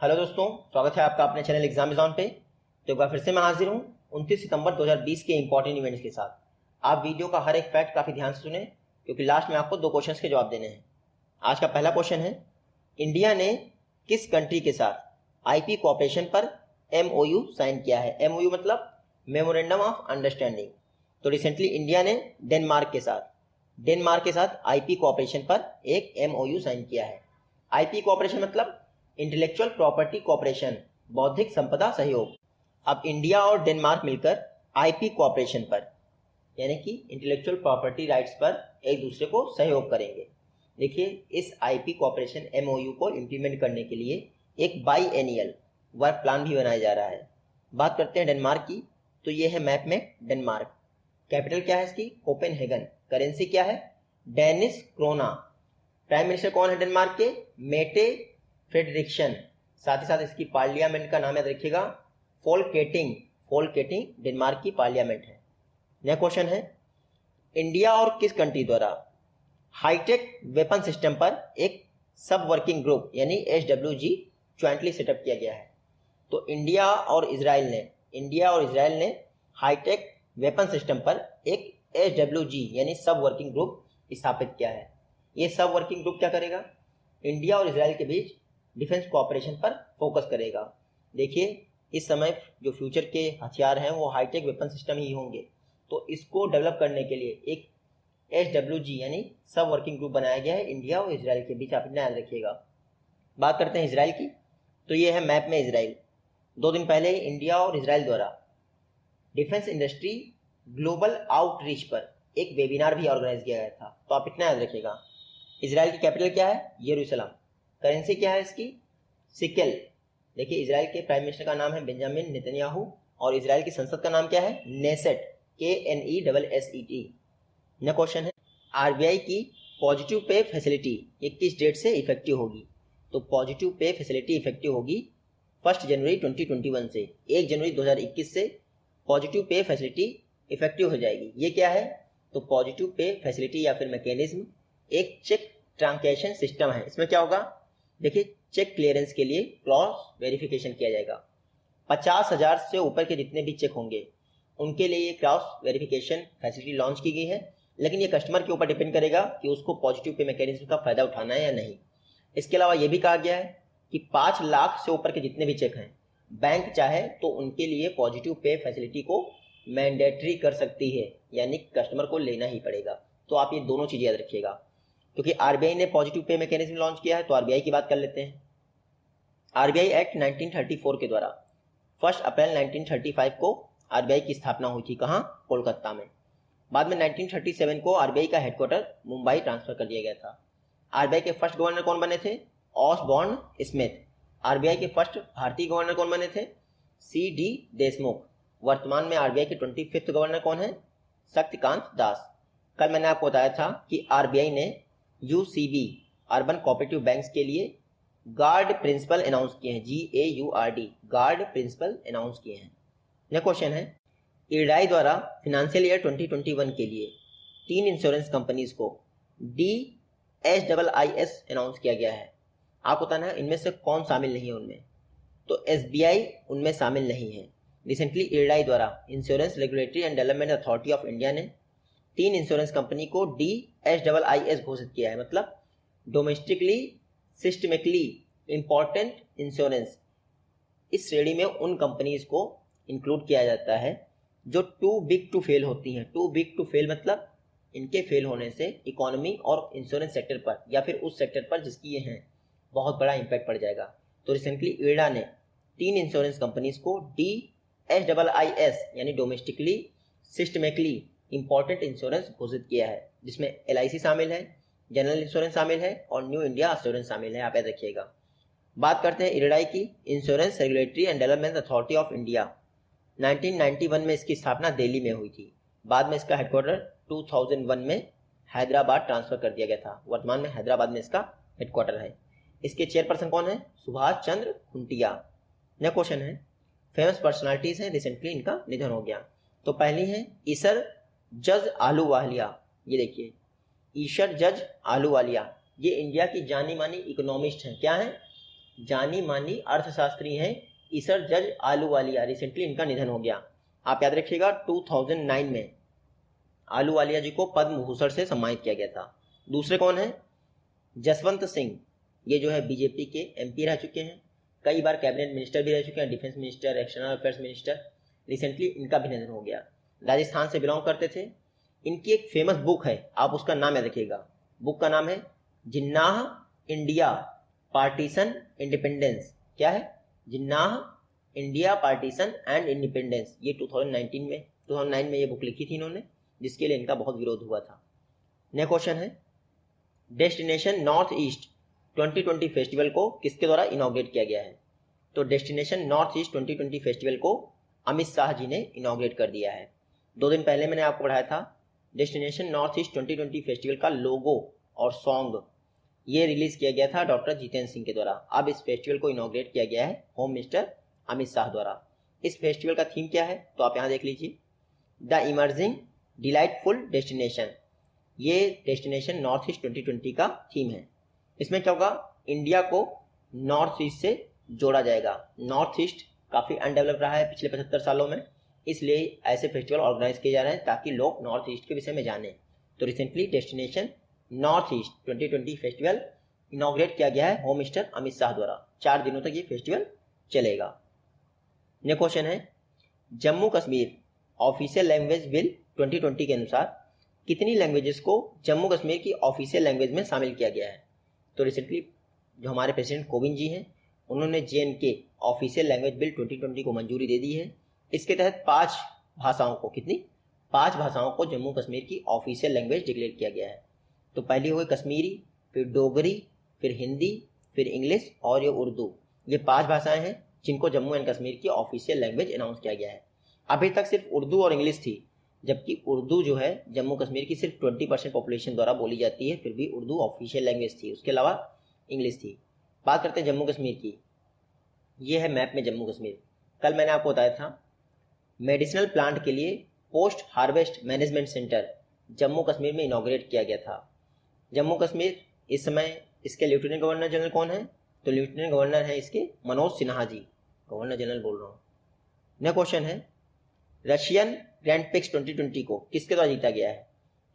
Hello दोस्तों, स्वागत है आपका अपने चैनल एग्जाम इज़ ऑन पे। तो एक बार फिर से मैं हाजिर हूँ 29 सितंबर 2020 के इंपॉर्टेंट इवेंट्स के साथ। आप वीडियो का हर एक फैक्ट काफ़ी ध्यान से सुने, क्योंकि लास्ट में आपको 2 क्वेश्चंस के जवाब देने हैं। आज का पहला क्वेश्चन है, इंडिया ने किस कंट्री के साथ आईपी कोऑपरेशन पर MOU साइन किया है। MOU मतलब मेमोरेंडम ऑफ अंडरस्टैंडिंग। तो रिसेंटली इंडिया ने डेनमार्क के साथ आईपी कोऑपरेशन पर एक MOU साइन किया है। आईपी कोऑपरेशन मतलब इंटेलेक्चुअल प्रॉपर्टी कोऑपरेशन, बौद्धिक संपदा सहयोग। अब इंडिया और डेनमार्क मिलकर आईपी कोऑपरेशन पर यानी कि इंटेलेक्चुअल प्रॉपर्टी राइट्स पर एक दूसरे को सहयोग करेंगे। देखिए, इस आईपी कोऑपरेशन MOU को इम्प्लीमेंट करने के लिए एक बाई एनियल वर्क प्लान भी बनाया जा रहा है। बात करते हैं डेनमार्क की, तो ये है मैप में डेनमार्क। कैपिटल क्या है इसकी? कोपेनहेगन। करेंसी क्या है? Danish corona. प्राइम मिनिस्टर कौन है डेनमार्क के? Mette Frederiksen. साथ ही साथ इसकी पार्लियामेंट का नाम याद रखिएगा, फोल्केटिंग डेनमार्क की पार्लियामेंट है। नेक्स्ट क्वेश्चन है, इंडिया और किस कंट्री द्वारा हाईटेक वेपन सिस्टम पर एक सब वर्किंग ग्रुप यानी SWG ज्वाइंटली सेटअप किया गया है। तो इंडिया और इजराइल ने हाईटेक वेपन सिस्टम पर एक SWG यानी सब वर्किंग ग्रुप स्थापित किया है। ये सब वर्किंग ग्रुप क्या करेगा? इंडिया और इजराइल के बीच डिफेंस कोऑपरेशन पर फोकस करेगा। देखिए, इस समय जो फ्यूचर के हथियार हैं वो हाईटेक वेपन सिस्टम ही होंगे, तो इसको डेवलप करने के लिए एक SWG यानी सब वर्किंग ग्रुप बनाया गया है इंडिया और इजराइल के बीच। आप इतना याद रखिएगा। बात करते हैं इजराइल की, तो ये है मैप में इजराइल। 2 दिन पहले इंडिया और इजराइल द्वारा डिफेंस इंडस्ट्री ग्लोबल आउटरीच पर एक वेबिनार भी ऑर्गेनाइज किया गया था, तो आप इतना याद रखिएगा। इजराइल की कैपिटल क्या है? यरूशलेम। करेंसी क्या है इसकी? सिकेल। देखिए, इजराइल के प्राइम मिनिस्टर का नाम है बेंजामिन नेतन्याहू और इजराइल की संसद का नाम क्या है? Knesset, KNESSET। नेक्स्ट क्वेश्चन है, RBI की पॉजिटिव पे फैसिलिटी ये किस डेट से इफेक्टिव होगी? तो पॉजिटिव पे फैसिलिटी इफेक्टिव होगी 1 जनवरी 2021 से। 1 जनवरी 2021 से पॉजिटिव पे फैसिलिटी इफेक्टिव हो जाएगी। ये क्या है? तो पॉजिटिव पे फैसिलिटी या फिर मैकेनिज्म एक चेक ट्रांकेशन सिस्टम है। इसमें क्या होगा? देखिए, चेक क्लियरेंस के लिए क्रॉस वेरिफिकेशन किया जाएगा। 50,000 से ऊपर के जितने भी चेक होंगे उनके लिए ये क्रॉस वेरिफिकेशन फैसिलिटी लॉन्च की गई है, लेकिन ये कस्टमर के ऊपर डिपेंड करेगा कि उसको पॉजिटिव पे मैकेनिज्म का फायदा उठाना है या नहीं। इसके अलावा ये भी कहा गया है कि 5 लाख से ऊपर के जितने भी चेक हैं, बैंक चाहे तो उनके लिए पॉजिटिव पे फैसिलिटी को मैंडेटरी कर सकती है, यानी कस्टमर को लेना ही पड़ेगा। तो आप ये दोनों चीज़ें याद रखिएगा। क्योंकि RBI ने पॉजिटिव पे मैकेनिज्म लॉन्च किया है, तो RBI की बात कर लेते हैं। RBI एक्ट 1934 के द्वारा 1 अप्रैल 1935 को RBI की स्थापना हुई थी। कहाँ? कोलकाता में। बाद में 1937 को RBI का हेडक्वार्टर मुंबई ट्रांसफर कर दिया गया था। RBI के फर्स्ट गवर्नर कौन बने थे? Osborne Smith. RBI के फर्स्ट भारतीय गवर्नर कौन बने थे? CD देशमुख। वर्तमान में RBI के 25th गवर्नर कौन है? शक्तिकांत दास। कल मैंने आपको बताया था कि RBI ने UCB अर्बन कोऑपरेटिव बैंक्स के लिए गार्ड प्रिंसिपल अनाउंस किए हैं। GAURD गार्ड प्रिंसिपल अनाउंस किए हैं। नेक्स्ट क्वेश्चन है, IRDAI द्वारा फिनेंशियल ईयर 2021 के लिए 3 इंश्योरेंस कंपनीज को DSIIS अनाउंस किया गया है। आपको बताना है इनमें से कौन शामिल नहीं है उनमें। तो SBI उनमें शामिल नहीं है। रिसेंटली IRDAI द्वारा insurance regulatory and development authority of India ने 3 इंश्योरेंस कंपनी को DSIIS घोषित किया है, मतलब डोमेस्टिकली सिस्टमिकली इम्पॉर्टेंट इंश्योरेंस। इस श्रेणी में उन कंपनीज को इंक्लूड किया जाता है जो टू बिग टू फेल होती हैं। टू बिग टू फेल मतलब इनके फेल होने से इकोनॉमी और इंश्योरेंस सेक्टर पर या फिर उस सेक्टर पर जिसकी ये हैं बहुत बड़ा इम्पैक्ट पड़ जाएगा। तो रिसेंटली IRDA ने 3 इंश्योरेंस कंपनीज को DSIIS यानी डोमेस्टिकली सिस्टमिकली इंपॉर्टेंट इंश्योरेंस घोषित किया है, जिसमें LIC शामिल है, जनरल इंश्योरेंस शामिल है और न्यू इंडिया एश्योरेंस शामिल है। आप याद रखिएगा। बात करते हैं IRDAI की, insurance regulatory and development authority of India. 1991 में इसकी स्थापना दिल्ली में हुई थी। बाद में इसका हेडक्वार्टर 2001 में हैदराबाद ट्रांसफर कर दिया गया था। वर्तमान में हैदराबाद में इसका हेडक्वार्टर है। इसके चेयरपर्सन कौन है? सुभाष चंद्र खुंटिया। नेक्स्ट क्वेश्चन है, फेमस पर्सनालिटीज हैं, रिसेंटली इनका निधन हो गया। तो पहली है ईसर जज आलूवालिया। ये देखिए, ईशर जज आलूवालिया ये इंडिया की जानी मानी इकोनॉमिस्ट हैं। क्या हैं? जानी मानी अर्थशास्त्री हैं ईसर जज आलूवालिया, रिसेंटली इनका निधन हो गया। आप याद रखिएगा 2009 में आलूवालिया जी को पद्म भूषण से सम्मानित किया गया था। दूसरे कौन है? जसवंत सिंह, ये जो है बीजेपी के एमपी रह चुके हैं, कई बार कैबिनेट मिनिस्टर भी रह चुके हैं, defence minister, external affairs minister. Recently इनका भी निधन हो गया। राजस्थान से बिलोंग करते थे। इनकी एक फेमस बुक है, आप उसका नाम याद रखिएगा। बुक का नाम है जिन्नाह इंडिया पार्टीशन इंडिपेंडेंस। क्या है? Jinnah India partition and independence. ये 2009 में ये बुक लिखी थी इन्होंने, जिसके लिए इनका बहुत विरोध हुआ था। नेक्स्ट क्वेश्चन है, डेस्टिनेशन नॉर्थ ईस्ट 2020 फेस्टिवल को किसके द्वारा इनॉग्रेट किया गया है? तो डेस्टिनेशन नॉर्थ ईस्ट 2020 फेस्टिवल को अमित शाह जी ने इनॉग्रेट कर दिया है। 2 दिन पहले मैंने आपको पढ़ाया था डेस्टिनेशन नॉर्थ ईस्ट 2020 फेस्टिवल का लोगो और सॉन्ग ये रिलीज किया गया था डॉक्टर जितेंद्र सिंह के द्वारा। अब इस फेस्टिवल को इनॉग्रेट किया गया है होम मिनिस्टर अमित शाह द्वारा। इस फेस्टिवल का थीम क्या है? तो आप यहाँ देख लीजिए, द इमर्जिंग डिलाइटफुल डेस्टिनेशन। ये डेस्टिनेशन नॉर्थ ईस्ट 2020 का थीम है। इसमें क्या होगा? इंडिया को नॉर्थ ईस्ट से जोड़ा जाएगा। नॉर्थ ईस्ट काफ़ी अनडेवलप रहा है पिछले 75 सालों में, इसलिए ऐसे फेस्टिवल ऑर्गेनाइज किए जा रहे हैं ताकि लोग नॉर्थ ईस्ट के विषय में जानें। तो recently destination north east 2020 festival inaugurate किया गया है होम मिनिस्टर अमित शाह द्वारा। 4 दिनों तक ये फेस्टिवल चलेगा। नेक्स्ट क्वेश्चन है, Jammu Kashmir official language bill 2020 के अनुसार कितनी लैंग्वेजेस को जम्मू कश्मीर की ऑफिशियल लैंग्वेज में शामिल किया गया है? तो रिसेंटली जो हमारे प्रेसिडेंट कोविंद जी हैं उन्होंने JNK ऑफिशियल लैंग्वेज बिल 2020 को मंजूरी दे दी है। इसके तहत 5 भाषाओं को, कितनी? 5 भाषाओं को जम्मू कश्मीर की ऑफिशियल लैंग्वेज डिक्लेयर किया गया है। तो पहली हो गई कश्मीरी, फिर डोगरी, फिर हिंदी, फिर इंग्लिश और ये उर्दू। ये 5 भाषाएं हैं जिनको जम्मू एंड कश्मीर की ऑफिशियल लैंग्वेज अनाउंस किया गया है। अभी तक सिर्फ उर्दू और इंग्लिश थी, जबकि उर्दू जो है जम्मू कश्मीर की सिर्फ 20% पॉपुलेशन द्वारा बोली जाती है, फिर भी उर्दू ऑफिशियल लैंग्वेज थी। उसके अलावा इंग्लिश थी। बात करते हैं जम्मू कश्मीर की। ये है मैप में जम्मू कश्मीर। कल मैंने आपको बताया था मेडिसिनल प्लांट के लिए post harvest management centre Jammu Kashmir में इनॉग्रेट किया गया था। जम्मू कश्मीर इस समय इसके लेफ्टिनेंट गवर्नर जनरल कौन है? तो लेफ्टिनेंट गवर्नर है इसके मनोज सिन्हा जी, गवर्नर जनरल बोल रहा हूँ। नेक्स्ट क्वेश्चन है, रशियन ग्रैंड पिक्स 2020 को किसके द्वारा जीता गया है?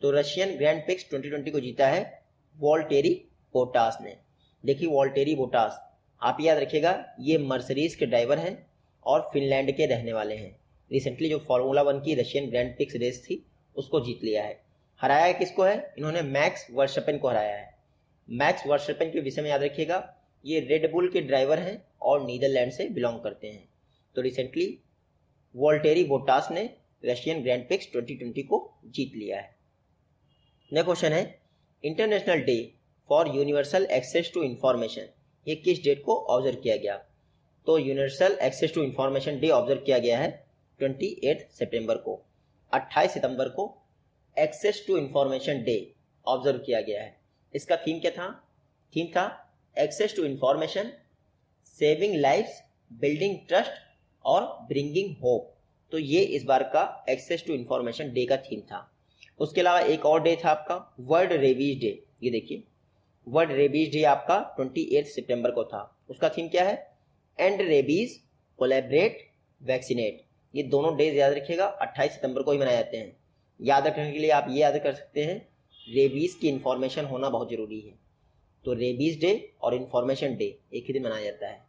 तो रशियन ग्रैंड पिक्स 2020 को जीता है वॉल्टेरी बोटास ने। देखिए वॉल्टेरी बोटास, आप याद रखिएगा ये मर्सिडीज के ड्राइवर हैं और फिनलैंड के रहने वाले हैं। रिसेंटली जो फार्मूला 1 की रशियन ग्रैंड पिक्स रेस थी उसको जीत लिया है। हराया है किसको है? इन्होंने मैक्स वर्स्टैपेन को हराया है। मैक्स वर्स्टैपेन के विषय में याद रखिएगा, ये रेड बुल के ड्राइवर हैं और नीदरलैंड से बिलोंग करते हैं। तो रिसेंटली वॉल्टेरी बोटास ने रशियन ग्रैंड पिक्स 2020 को जीत लिया है। नेक्स्ट क्वेश्चन है, international day for universal access to information ये किस डेट को ऑब्जर्व किया गया? तो universal access to information day observe किया गया है 28 सितंबर को। 28 सितंबर को access to information day observe किया गया है। इसका थीम क्या था? थीम था access to information, saving lives, building trust और ब्रिंगिंग होप। तो ये इस बार का एक्सेस टू इंफॉर्मेशन डे का थीम था। उसके अलावा एक और डे था आपका वर्ल्ड रेबीज डे। ये देखिए वर्ल्ड रेबीज डे आपका 28 सितंबर को था। उसका थीम क्या है? And rabies, collaborate, vaccinate. ये दोनों डेज याद रखिएगा 28 सितंबर को ही मनाए जाते हैं। याद रखने के लिए आप ये याद कर सकते हैं रेबीज की इन्फॉर्मेशन होना बहुत ज़रूरी है। तो रेबीज डे और इन्फॉर्मेशन डे एक ही दिन मनाया जाता है।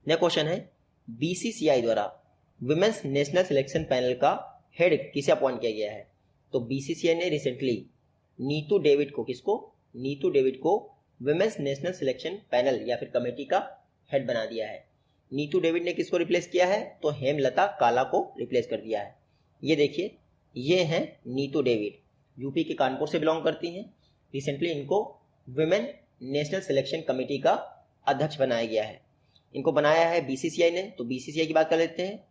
नेक्स्ट क्वेश्चन है, BCCI द्वारा विमेंस नेशनल सिलेक्शन पैनल का हेड किसे अपॉइंट किया गया है? तो BCCI ने रिसेंटली नीतू डेविड को, किसको? नीतू डेविड को विमेंस नेशनल सिलेक्शन पैनल या फिर कमेटी का हेड बना दिया है। नीतू डेविड ने किसको रिप्लेस किया है? तो हेमलता काला को रिप्लेस कर दिया है। ये देखिए ये हैं नीतू डेविड, यूपी के कानपुर से बिलोंग करती हैं। रिसेंटली इनको विमेन नेशनल सिलेक्शन कमेटी का अध्यक्ष बनाया गया है। इनको बनाया है BCCI ने। तो BCCI की बात कर लेते हैं।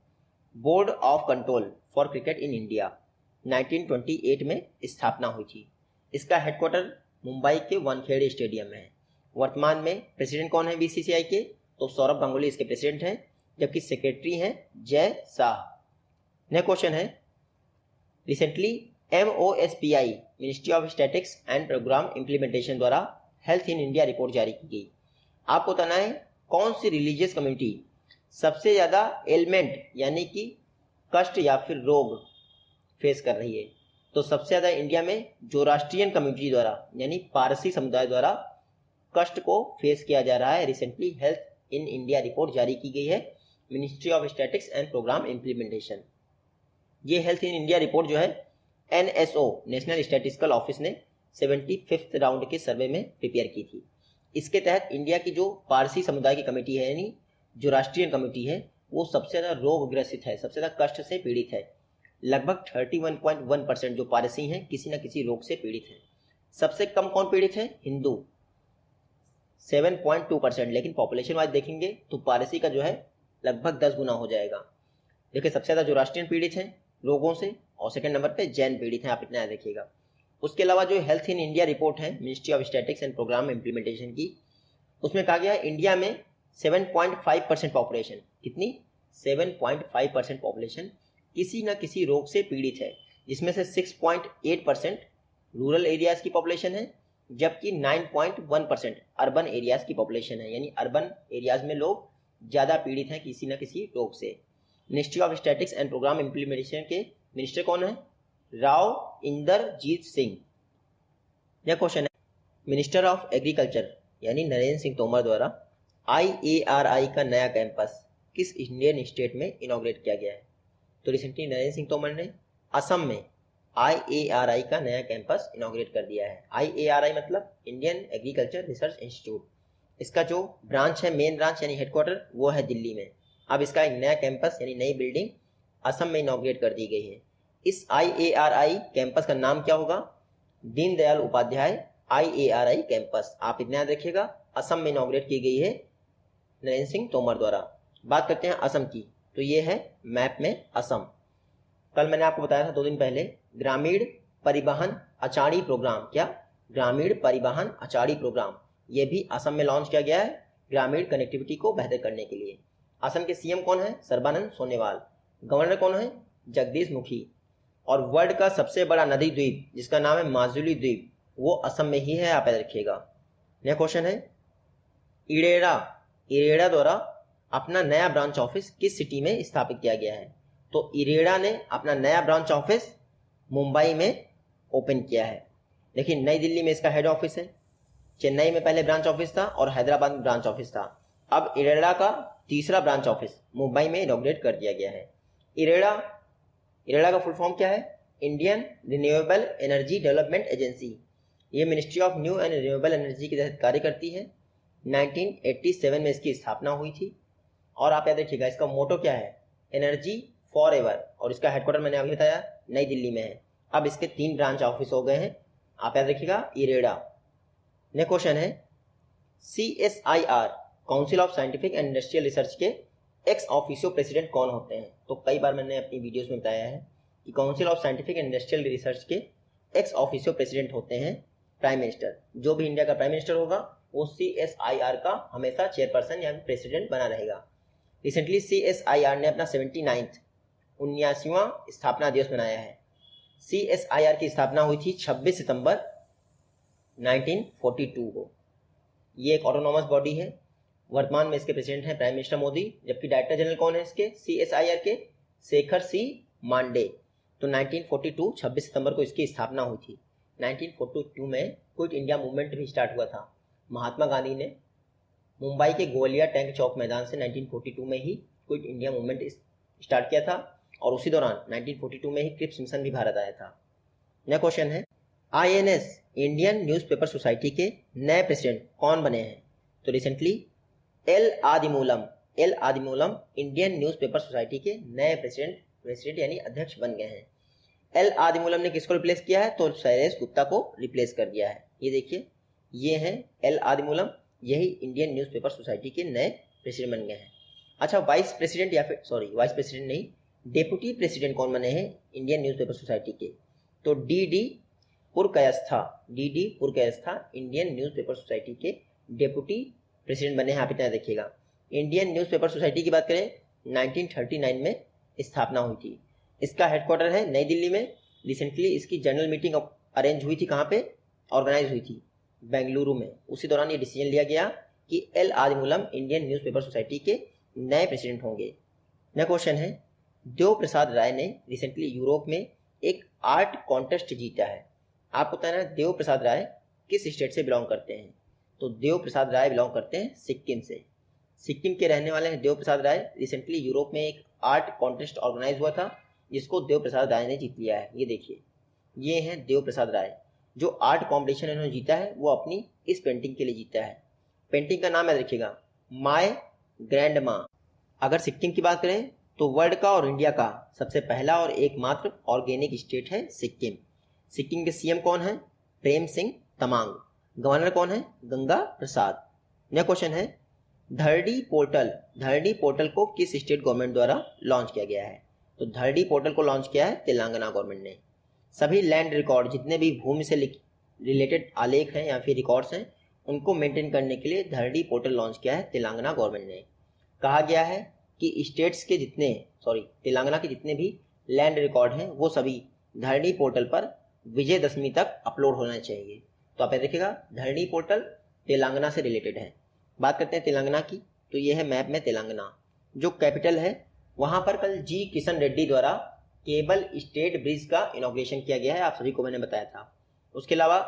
Board of control for cricket in India 1928 में स्थापना हुई थी। इसका हेडक्वार्टर मुंबई के वानखेड़े स्टेडियम में है। वर्तमान में प्रेसिडेंट कौन है BCCI के? तो सौरभ गांगुली इसके प्रेसिडेंट हैं, जबकि सेक्रेटरी हैं जय शाह। नेक्स्ट क्वेश्चन है, recently MOSPI ministry of statistics and programme implementation द्वारा हेल्थ इन इंडिया रिपोर्ट जारी की गई। आपको बताना है कौन सी रिलीजियस कम्युनिटी सबसे ज़्यादा एलिमेंट यानी कि कष्ट या फिर रोग फेस कर रही है। तो सबसे ज़्यादा इंडिया में जोरास्ट्रियन कम्युनिटी द्वारा यानी पारसी समुदाय द्वारा कष्ट को फेस किया जा रहा है। Recently health in India report जारी की गई है ministry of statistics and programme implementation. ये हेल्थ इन इंडिया रिपोर्ट जो है NSO नेशनल स्टैटिस्टिकल ऑफिस ने 75th राउंड के सर्वे में प्रिपेयर की थी। इसके तहत इंडिया की जो पारसी समुदाय की कमेटी है यानी जो राष्ट्रीय कमेटी है वो सबसे ज़्यादा रोग ग्रसित है, सबसे ज़्यादा कष्ट से पीड़ित है। लगभग 31.1% जो पारसी हैं किसी न किसी रोग से पीड़ित हैं। सबसे कम कौन पीड़ित है? हिंदू 7.2%, लेकिन पॉपुलेशन वाइज देखेंगे तो पारसी का जो है लगभग 10 गुना हो जाएगा। देखिए सबसे ज़्यादा जो राष्ट्रीय पीड़ित हैं रोगों से और सेकंड नंबर पे जैन पीड़ित हैं, आप इतना देखिएगा। उसके अलावा जो हेल्थ इन इंडिया रिपोर्ट है ministry of statistics and programme implementation की, उसमें कहा गया है इंडिया में 7.5% पॉपुलेशन, कितनी 7.5% पॉपुलेशन किसी न किसी रोग से पीड़ित है, जिसमें से 6.8% रूरल एरियाज़ की पॉपुलेशन है, जबकि 9.1% अर्बन एरियाज़ की पॉपुलेशन है, यानी अर्बन एरियाज़ में लोग ज़्यादा पीड़ित हैं किसी न किसी रोग से। Ministry of statistics and programme implementation के मिनिस्टर कौन है? राव इंदरजीत सिंह। यह क्वेश्चन है मिनिस्टर ऑफ एग्रीकल्चर यानी नरेंद्र सिंह तोमर द्वारा IARI का नया कैंपस किस इंडियन स्टेट में इनॉग्रेट किया गया है? तो रिसेंटली नरेंद्र सिंह तोमर ने असम में IARI का नया कैंपस इनॉग्रेट कर दिया है। IARI मतलब इंडियन एग्रीकल्चर रिसर्च इंस्टीट्यूट। इसका जो ब्रांच है, मेन ब्रांच यानी हेडक्वार्टर, वो है दिल्ली में। अब इसका एक नया कैंपस यानी नई बिल्डिंग असम में इनॉग्रेट कर दी गई है। इस IARI कैंपस का नाम क्या होगा? Deendayal Upadhyaya IARI campus. आप इतना याद रखिएगा, असम में इनॉग्रेट की गई है नरेंद्र सिंह तोमर द्वारा। बात करते हैं असम की, तो ये है मैप में असम। कल मैंने आपको बताया था 2 दिन पहले ग्रामीण परिवहन अचाड़ी प्रोग्राम, क्या ग्रामीण परिवहन अचाड़ी प्रोग्राम, ये भी असम में लॉन्च किया गया है ग्रामीण कनेक्टिविटी को बेहतर करने के लिए। असम के CM कौन है? सर्बानंद सोनोवाल। गवर्नर कौन है? जगदीश मुखी। और वर्ल्ड का सबसे बड़ा नदी द्वीप जिसका नाम है माजुली द्वीप, वो असम में ही है, आप याद रखिएगा। नया क्वेश्चन है इरेडा द्वारा अपना नया ब्रांच ऑफिस किस सिटी में स्थापित किया गया है? तो इरेडा ने अपना नया ब्रांच ऑफिस मुंबई में ओपन किया है। देखिए नई दिल्ली में इसका हेड ऑफिस है, चेन्नई में पहले ब्रांच ऑफिस था और हैदराबाद में ब्रांच ऑफिस था। अब इरेडा का तीसरा ब्रांच ऑफिस मुंबई में इनॉग्रेट कर दिया गया है। इरेडा का फुल फॉर्म क्या है? Indian renewable energy development agency. ये ministry of new and renewable energy के तहत कार्य करती है। 1987 में इसकी स्थापना हुई थी। और आप याद रखिएगा इसका मोटो क्या है? Energy for ever. और इसका हेडक्वार्टर मैंने अभी बताया नई दिल्ली में है। अब इसके 3 ब्रांच ऑफिस हो गए हैं, आप याद रखिएगा इरेडा। नेक्स्ट क्वेश्चन है CSIR council of scientific and industrial research के एक्स ऑफिशियो प्रेसिडेंट कौन होते हैं? तो कई बार मैंने अपनी वीडियोस में बताया है कि council of scientific and industrial research के एक्स ऑफिशियो प्रेसिडेंट होते हैं प्राइम मिनिस्टर। जो भी इंडिया का प्राइम मिनिस्टर होगा वो CSIR का हमेशा चेयरपर्सन या प्रेसिडेंट बना रहेगा। रिसेंटली CSIR ने अपना 79वां स्थापना दिवस मनाया है। CSIR की स्थापना हुई थी 26 सितंबर 1942 को। ये एक ऑटोनॉमस बॉडी है। वर्तमान में इसके प्रेसिडेंट हैं प्राइम मिनिस्टर मोदी, जबकि डायरेक्टर जनरल कौन है इसके CSIR के? शेखर C मांडे। तो 1942 26 सितंबर को इसकी स्थापना हुई थी। 1942 में क्विट इंडिया मूवमेंट भी स्टार्ट हुआ था। महात्मा गांधी ने मुंबई के गोलिया टैंक चौक मैदान से 1942 में ही क्विट इंडिया मूवमेंट स्टार्ट किया था और उसी दौरान 1942 में ही क्रिप्स मिशन भी भारत आया था। नया क्वेश्चन है INS इंडियन न्यूज़पेपर सोसाइटी के नए प्रेसिडेंट कौन बने हैं? तो recently L Adimoolam Indian newspaper society के नए प्रेसिडेंट यानी अध्यक्ष बन गए हैं। L आदिमूलम ने किसको रिप्लेस किया है? तो शैलेश गुप्ता को रिप्लेस कर दिया है। ये देखिए ये हैं L आदिमूलम, यही इंडियन न्यूज़पेपर सोसाइटी के नए प्रेसिडेंट बन गए हैं। अच्छा वाइस प्रेसिडेंट नहीं, डेप्यूटी प्रेसिडेंट कौन बने हैं इंडियन न्यूज़पेपर सोसाइटी के? तो DD पुरकायस्था इंडियन न्यूज़पेपर सोसाइटी के डेप्यूटी प्रेसिडेंट बने हैं, आप इतना देखिएगा। इंडियन न्यूज़पेपर सोसाइटी की बात करें 1939 में स्थापना हुई थी। इसका हेडक्वार्टर है नई दिल्ली में। रिसेंटली इसकी जनरल मीटिंग अरेंज हुई थी, कहाँ पे ऑर्गेनाइज हुई थी? बेंगलुरु में। उसी दौरान ये डिसीजन लिया गया कि L Adimoolam Indian newspaper society के नए प्रेसिडेंट होंगे। नेक्स्ट क्वेश्चन है, देव प्रसाद राय ने रिसेंटली यूरोप में एक आर्ट कॉन्टेस्ट जीता है। आपको बताना है देव प्रसाद राय किस स्टेट से बिलोंग करते हैं। तो देव प्रसाद राय बिलोंग करते हैं सिक्किम से। सिक्किम के रहने वाले हैं देव प्रसाद राय। रिसेंटली यूरोप में एक आर्ट कॉन्टेस्ट ऑर्गेनाइज हुआ था जिसको देव प्रसाद राय ने जीत लिया है। ये देखिए, ये हैं देव प्रसाद राय। जो आर्ट कॉम्पिटिशन इन्होंने जीता है वो अपनी इस पेंटिंग के लिए जीता है। पेंटिंग का नाम याद रखिएगा, माय ग्रैंड माँ। अगर सिक्किम की बात करें तो वर्ल्ड का और इंडिया का सबसे पहला और एकमात्र ऑर्गेनिक स्टेट है सिक्किम। सिक्किम के सीएम कौन है? प्रेम सिंह तमांग। गवर्नर कौन है? गंगा प्रसाद। नेक्स्ट क्वेश्चन है, धरडी पोर्टल को किस स्टेट गवर्नमेंट द्वारा लॉन्च किया गया है? तो धरडी पोर्टल को लॉन्च किया है तेलंगाना गवर्नमेंट ने। सभी लैंड रिकॉर्ड, जितने भी भूमि से रिलेटेड आलेख हैं या फिर रिकॉर्ड्स हैं, उनको मेंटेन करने के लिए धरडी पोर्टल लॉन्च किया है तेलंगाना गवर्नमेंट ने। कहा गया है कि तेलंगाना के जितने भी लैंड रिकॉर्ड हैं वो सभी धरणी पोर्टल पर विजयदशमी तक अपलोड होना चाहिए। तो आप याद रखिएगा, धरणी पोर्टल तेलंगाना से रिलेटेड है। बात करते हैं तेलंगाना की, तो ये है मैप में तेलंगाना। जो कैपिटल है वहाँ पर कल जी किशन रेड्डी द्वारा केबल स्टेट ब्रिज का इनॉग्रेशन किया गया है, आप सभी को मैंने बताया था। उसके अलावा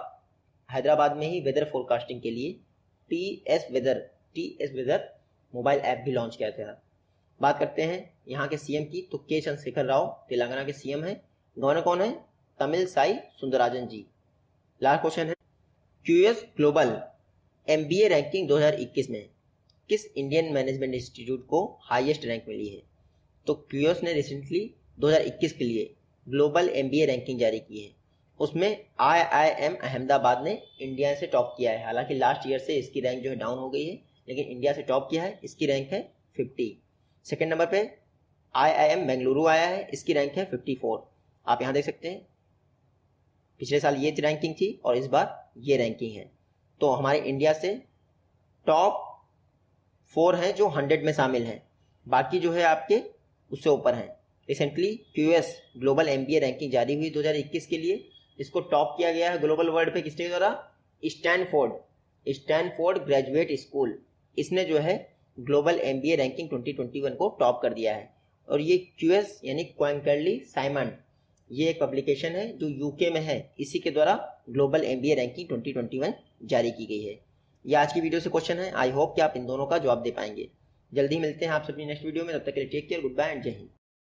हैदराबाद में ही वेदर फोरकास्टिंग के लिए टीएस वेदर मोबाइल ऐप भी लॉन्च किया था। बात करते हैं यहाँ के सीएम की, तो के चंद्रशेखर राव तेलंगाना के सीएम हैं। गवर्नर कौन है? तमिलसाई सुंदरराजन जी। लास्ट क्वेश्चन है, क्यूएस ग्लोबल एमबीए रैंकिंग 2021 में किस इंडियन मैनेजमेंट इंस्टीट्यूट को हाईएस्ट रैंक मिली है? तो क्यूएस ने रिसेंटली 2021 के लिए ग्लोबल एमबीए रैंकिंग जारी की है। उसमें आईआईएम अहमदाबाद ने इंडिया से टॉप किया है। हालांकि लास्ट ईयर से इसकी रैंक जो है डाउन हो गई है, लेकिन इंडिया से टॉप किया है। इसकी रैंक है 50। सेकेंड नंबर पे आईआईएम बेंगलुरु आया है, इसकी रैंक है 54। आप यहाँ देख सकते हैं, पिछले साल ये रैंकिंग थी और इस बार ये रैंकिंग है। तो हमारे इंडिया से टॉप 4 हैं जो 100 में शामिल हैं, बाकी जो है आपके उससे ऊपर हैं। Recently QS global MBA ranking जारी हुई 2021 के लिए। इसको टॉप किया गया है ग्लोबल वर्ल्ड पे किसके द्वारा? Stanford graduate school. इसने जो है ग्लोबल एमबीए रैंकिंग 2021 को टॉप कर दिया है। और ये क्यूएस यानी क्वांकरली साइमन, ये एक पब्लिकेशन है जो यूके में है, इसी के द्वारा ग्लोबल एमबीए रैंकिंग 2021 जारी की गई है। ये आज की वीडियो से क्वेश्चन है। आई होप कि आप इन दोनों का जवाब दे पाएंगे। जल्दी मिलते हैं आप सभी नेक्स्ट वीडियो में। तब तक के लिए take care, good bye and Jai Hind.